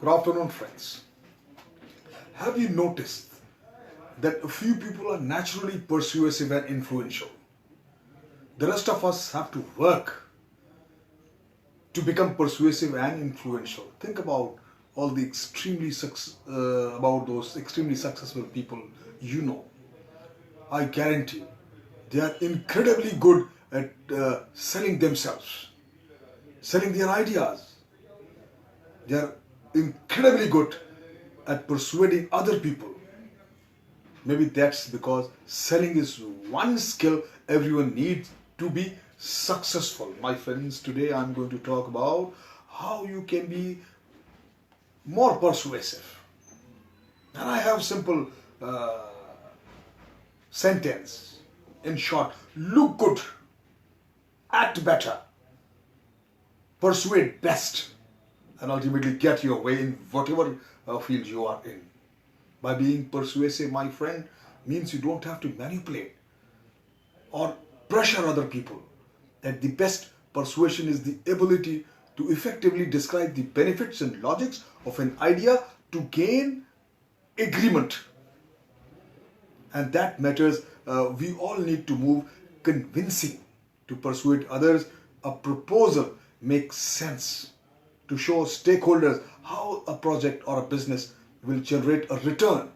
Good afternoon, friends. Have you noticed that a few people are naturally persuasive and influential? The rest of us have to work to become persuasive and influential. Think about all the about those extremely successful people you know. I guarantee they are incredibly good at selling themselves, selling their ideas. They are incredibly good at persuading other people. Maybe that's because selling is one skill everyone needs to be successful. My friends, today I'm going to talk about how you can be more persuasive. And I have simple sentence. In short, look good, act better, persuade best, and ultimately get your way in whatever field you are in. By being persuasive, my friend, means you don't have to manipulate or pressure other people. At the best, persuasion is the ability to effectively describe the benefits and logics of an idea to gain agreement. And that matters. We all need to move convincing to persuade others. A proposal makes sense to show stakeholders how a project or a business will generate a return,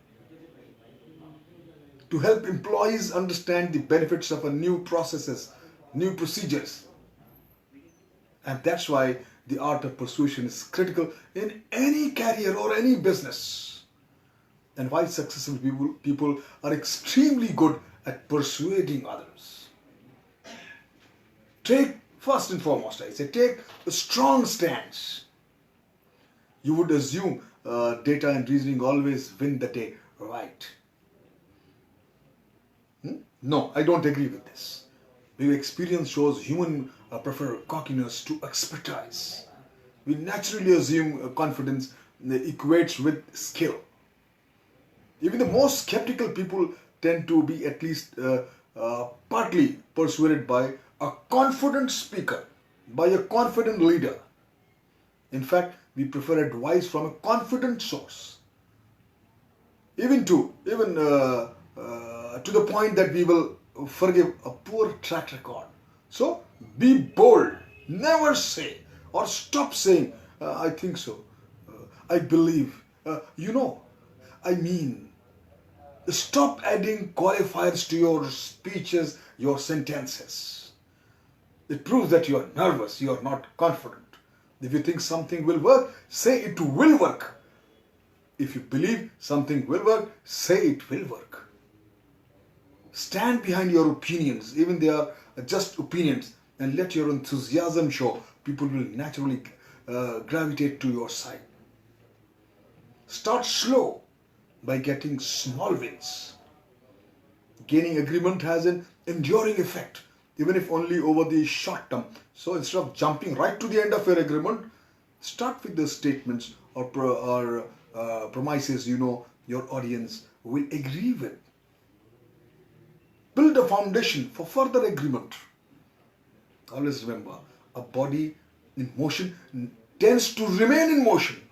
to help employees understand the benefits of a new processes, new procedures. And that's why the art of persuasion is critical in any career or any business. And why successful people are extremely good at persuading others. First and foremost, I say, take a strong stance. You would assume data and reasoning always win the day, right? No, I don't agree with this. Because experience shows humans prefer cockiness to expertise. We naturally assume confidence equates with skill. Even the most skeptical people tend to be at least partly persuaded by a confident speaker, by a confident leader. In fact, we prefer advice from a confident source. Even to the point that we will forgive a poor track record. So be bold. Never say or stop saying, I think so. I believe. I mean. Stop adding qualifiers to your speeches, your sentences. It proves that you are nervous, you are not confident. If you think something will work, say it will work. If you believe something will work, say it will work. Stand behind your opinions, even they are just opinions, and let your enthusiasm show. People will naturally gravitate to your side. Start slow by getting small wins. Gaining agreement has an enduring effect, even if only over the short term. So instead of jumping right to the end of your agreement, start with the statements or promises your audience will agree with. Build a foundation for further agreement. Always remember, a body in motion tends to remain in motion.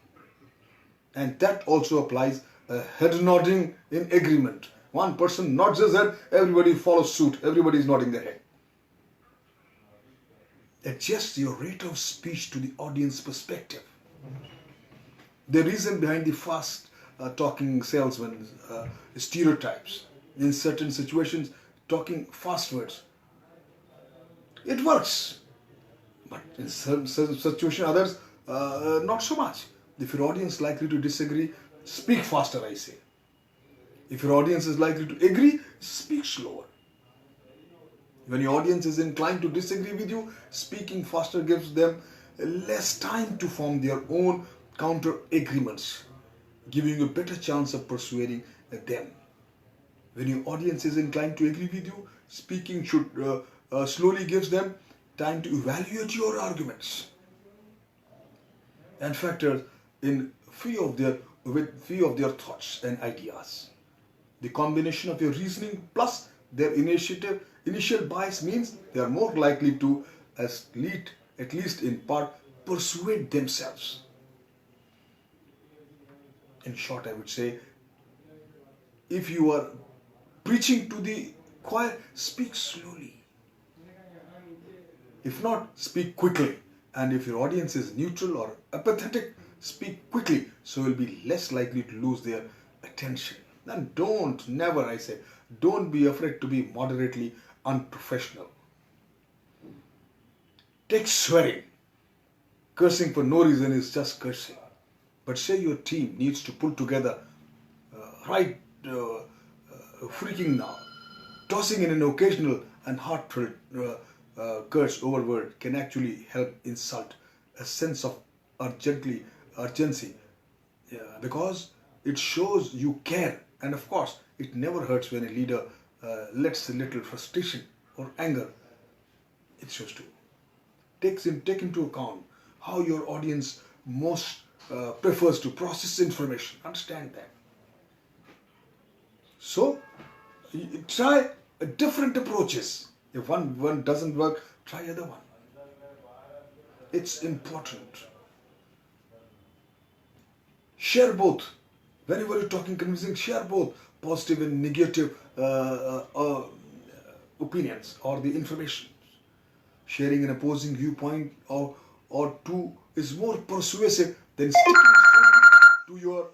And that also applies head nodding in agreement. One person nods his head, everybody follows suit, everybody is nodding their head. Adjust your rate of speech to the audience perspective. The reason behind the fast talking salesman stereotypes. In certain situations, talking fast words, it works. But in certain situations, others, not so much. If your audience is likely to disagree, speak faster, I say. If your audience is likely to agree, speak slower. When your audience is inclined to disagree with you, speaking faster gives them less time to form their own counter agreements, giving you a better chance of persuading them. When your audience is inclined to agree with you, speaking should slowly gives them time to evaluate your arguments and factor in few of their thoughts and ideas. The combination of your reasoning plus their initial bias means they are more likely to, at least in part, persuade themselves. In short, I would say, if you are preaching to the choir, speak slowly. If not, speak quickly. And if your audience is neutral or apathetic, speak quickly so you'll be less likely to lose their attention. And never I say, don't be afraid to be moderately unprofessional. Take swearing. Cursing for no reason is just cursing. But say your team needs to pull together freaking now. Tossing in an occasional and heartfelt curse over word can actually help insult a sense of urgency, because it shows you care. And of course, it never hurts when a leader lets a little frustration or anger. It shows too. Take into account how your audience most prefers to process information. Understand that. So, try different approaches. If one doesn't work, try other one. It's important. Share both. Whenever you're talking convincing, share both positive and negative opinions or the information. Sharing an opposing viewpoint or two is more persuasive than sticking to your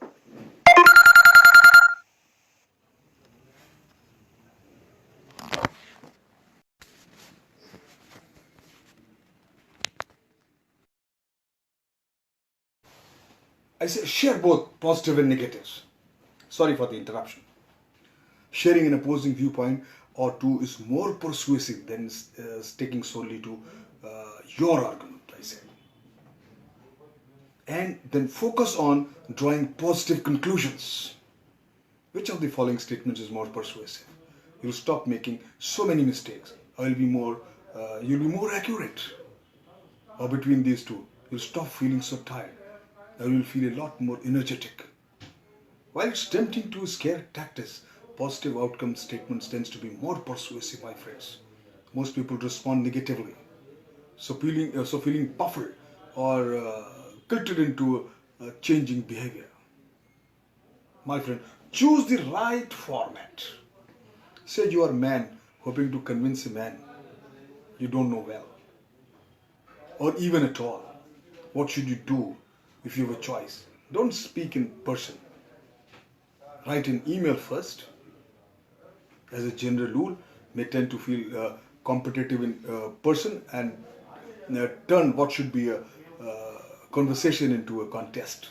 I say share both positive and negatives. Sorry for the interruption. Sharing an opposing viewpoint or two is more persuasive than sticking solely to your argument, I say. And then focus on drawing positive conclusions. Which of the following statements is more persuasive? You'll stop making so many mistakes, or you'll be more accurate. Or between these two, you'll stop feeling so tired. Now you'll feel a lot more energetic. While it's tempting to scare tactics, positive outcome statements tends to be more persuasive, my friends. Most people respond negatively. So feeling puffled or tilted into changing behavior. My friend, choose the right format. Say you are a man hoping to convince a man you don't know well, or even at all. What should you do if you have a choice? Don't speak in person. Write an email first. As a general rule, may tend to feel competitive in person and turn what should be a conversation into a contest.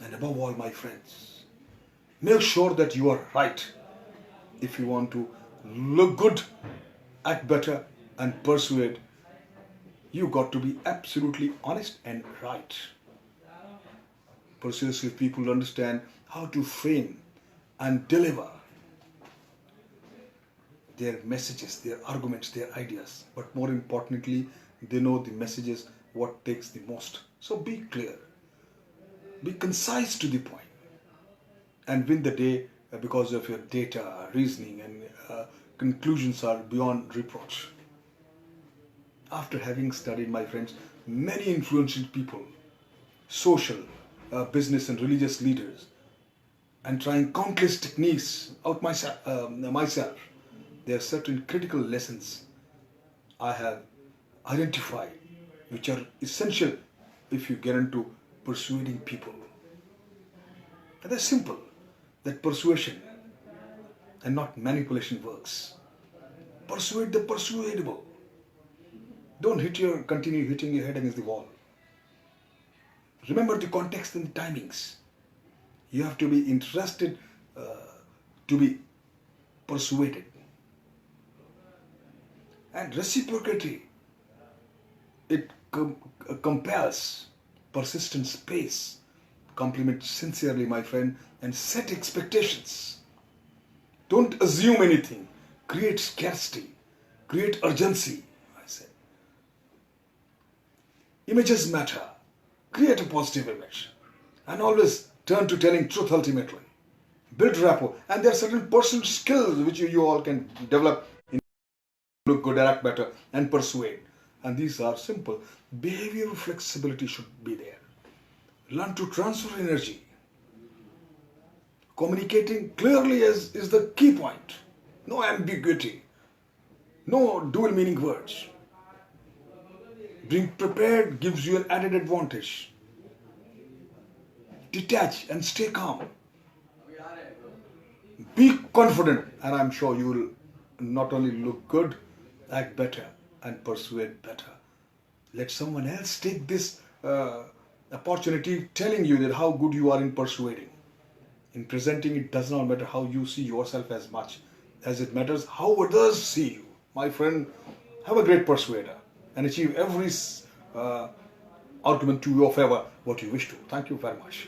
And above all, my friends, make sure that you are right. If you want to look good, act better, and persuade, you got to be absolutely honest and right. Persuasive people understand how to frame and deliver their messages, their arguments, their ideas. But more importantly, they know the messages, what takes the most. So be clear, be concise to the point, and win the day because of your data, reasoning, and conclusions are beyond reproach. After having studied, my friends, many influential people, social, business and religious leaders, and trying countless techniques out myself, there are certain critical lessons I have identified which are essential if you get into persuading people. And they're simple, that persuasion and not manipulation works. Persuade the persuadable. Don't continue hitting your head against the wall. Remember the context and the timings. You have to be interested to be persuaded. And reciprocity, it compels persistent space. Compliment sincerely, my friend, and set expectations. Don't assume anything. Create scarcity. Create urgency, I say. Images matter. Create a positive image. And always turn to telling truth ultimately. Build rapport. And there are certain personal skills which you all can develop in look good, act better, and persuade. And these are simple. Behavioral flexibility should be there. Learn to transfer energy. Communicating clearly is the key point. No ambiguity. No dual meaning words. Being prepared gives you an added advantage. Detach and stay calm. Be confident, and I'm sure you will not only look good, act better, and persuade better. Let someone else take this opportunity telling you that how good you are in persuading. In presenting, it does not matter how you see yourself as much as it matters how others see you. My friend, have a great persuader and achieve every argument to your favor what you wish to. Thank you very much.